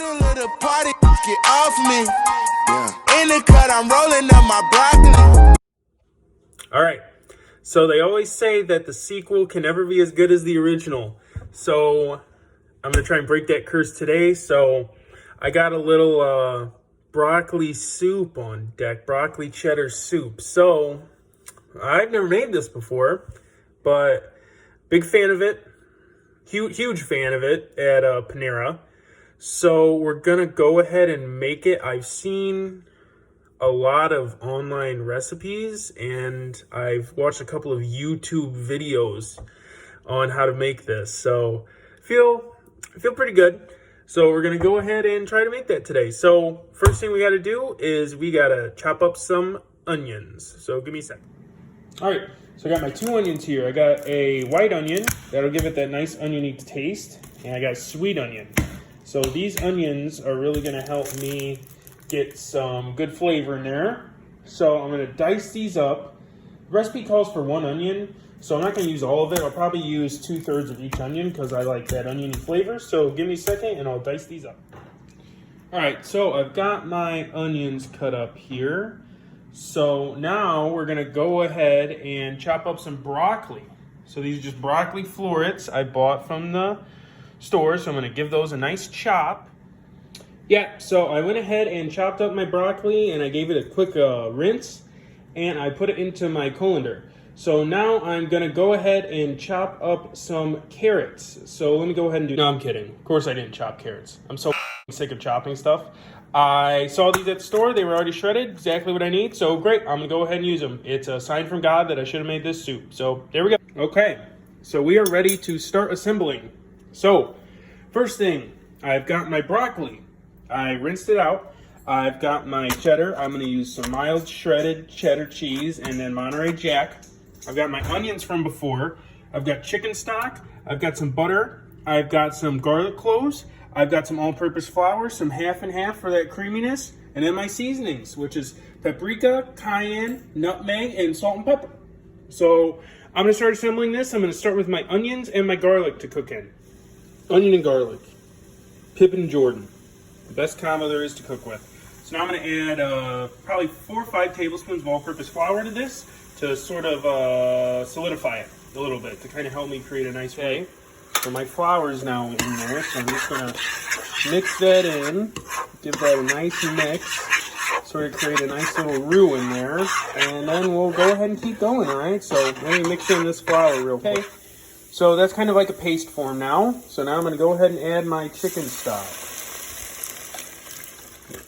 little party, get off me. Yeah. In the cut, I'm rolling up my broccoli. All right. So they always say that the sequel can never be as good as the original. So I'm going to try and break that curse today. So I got a little broccoli soup on deck, broccoli cheddar soup. So I've never made this before, but big fan of it. Huge fan of it at Panera. So we're going to go ahead and make it. I've seen a lot of online recipes and I've watched a couple of YouTube videos on how to make this. So feel pretty good. So we're going to go ahead and try to make that today. So first thing we got to do is we got to chop up some onions. So give me a sec. All right. So I got my 2 onions here. I got a white onion. That'll give it that nice oniony taste. And I got sweet onion. So these onions are really going to help me get some good flavor in there. So I'm going to dice these up. The recipe calls for 1 onion. So I'm not going to use all of it. I'll probably use 2/3 of each onion because I like that oniony flavor. So give me a second and I'll dice these up. All right. So I've got my onions cut up here. So now we're going to go ahead and chop up some broccoli. So these are just broccoli florets I bought from the store. So I'm going to give those a nice chop. Yeah, so I went ahead and chopped up my broccoli and I gave it a quick rinse and I put it into my colander. So now I'm going to go ahead and chop up some carrots. So let me go ahead and do... No, I'm kidding. Of course I didn't chop carrots. I'm so sick of chopping stuff. I saw these at the store. They were already shredded. Exactly what I need. So great. I'm going to go ahead and use them. It's a sign from God that I should have made this soup. So there we go. Okay. So we are ready to start assembling. So first thing, I've got my broccoli. I rinsed it out. I've got my cheddar. I'm going to use some mild shredded cheddar cheese and then Monterey Jack. I've got my onions from before. I've got chicken stock. I've got some butter. I've got some garlic cloves. I've got some all-purpose flour, some half and half for that creaminess, and then my seasonings, which is paprika, cayenne, nutmeg, and salt and pepper. So I'm going to start assembling this. I'm going to start with my onions and my garlic to cook in. Onion and garlic. Pippin and Jordan. The best combo there is to cook with. So now I'm going to add probably 4 or 5 tablespoons of all-purpose flour to this to sort of solidify it a little bit to kind of help me create a nice way. So my flour is now in there, so I'm just going to mix that in, give that a nice mix, sort of create a nice little roux in there, and then we'll go ahead and keep going, all right? So let me mix in this flour real quick. So that's kind of like a paste form now. So now I'm going to go ahead and add my chicken stock.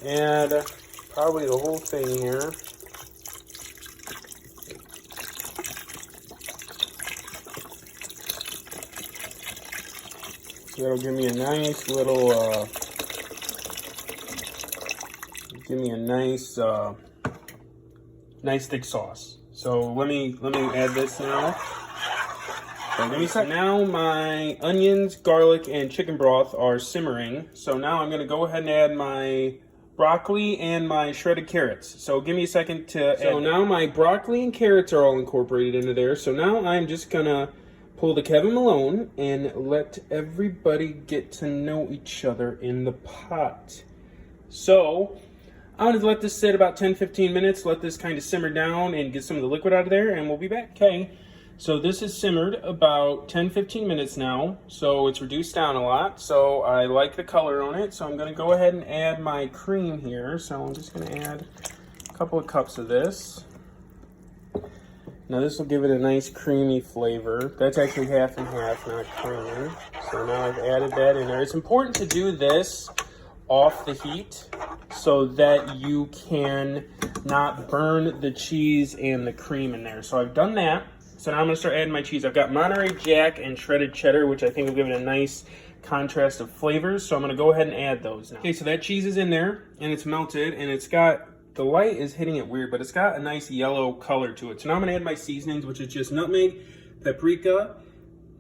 Add probably the whole thing here. So that'll give me a nice little, nice thick sauce. So let me add this now. So give me a second. Now my onions, garlic, and chicken broth are simmering. So now I'm going to go ahead and add my broccoli and my shredded carrots. So give me a second to add. So now my broccoli and carrots are all incorporated into there. So now I'm just going to pull the Kevin Malone and let everybody get to know each other in the pot. So I'm going to let this sit about 10-15 minutes, let this kind of simmer down and get some of the liquid out of there, and we'll be back. Okay, so this has simmered about 10-15 minutes now, so it's reduced down a lot. So I like the color on it, so I'm going to go ahead and add my cream here. So I'm just going to add a couple of cups of this. Now this will give it a nice creamy flavor. That's actually half and half, not creamy. So now I've added that in there. It's important to do this off the heat so that you can not burn the cheese and the cream in there. So I've done that. So now I'm going to start adding my cheese. I've got Monterey Jack and shredded cheddar, which I think will give it a nice contrast of flavors. So I'm going to go ahead and add those now. Okay, so that cheese is in there and it's melted and it's got... The light is hitting it weird, but it's got a nice yellow color to it. So now I'm going to add my seasonings, which is just nutmeg, paprika,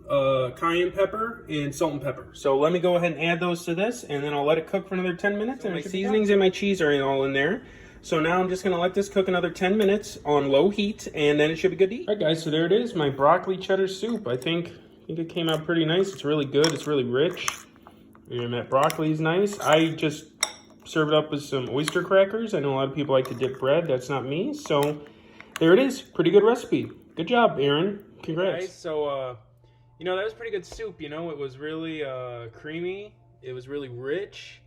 cayenne pepper, and salt and pepper. So let me go ahead and add those to this, and then I'll let it cook for another 10 minutes. And my seasonings and my cheese are all in there. So now I'm just going to let this cook another 10 minutes on low heat, and then it should be good to eat. All right, guys, so there it is, my broccoli cheddar soup. I think it came out pretty nice. It's really good. It's really rich. And that broccoli is nice. I just serve it up with some oyster crackers. I know a lot of people like to dip bread. That's not me. So there it is. Pretty good recipe. Good job, Aaron. Congrats. Guys, so, that was pretty good soup. It was really creamy. It was really rich.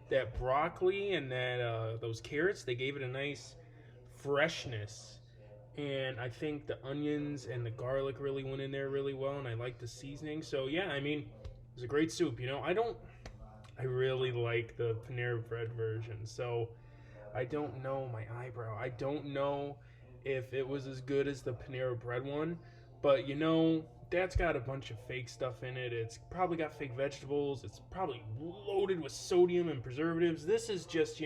That broccoli and those carrots, they gave it a nice freshness. And I think the onions and the garlic really went in there really well, and I like the seasoning. So yeah, it was a great soup. I really like the Panera Bread version. So I don't know my eyebrow. I don't know if it was as good as the Panera Bread one, but that's got a bunch of fake stuff in it. It's probably got fake vegetables. It's probably loaded with sodium and preservatives. This is just,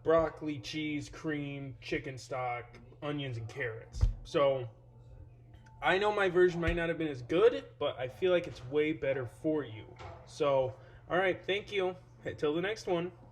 broccoli, cheese, cream, chicken stock, onions, and carrots. So I know my version might not have been as good, but I feel like it's way better for you. So, all right, thank you. Until the next one.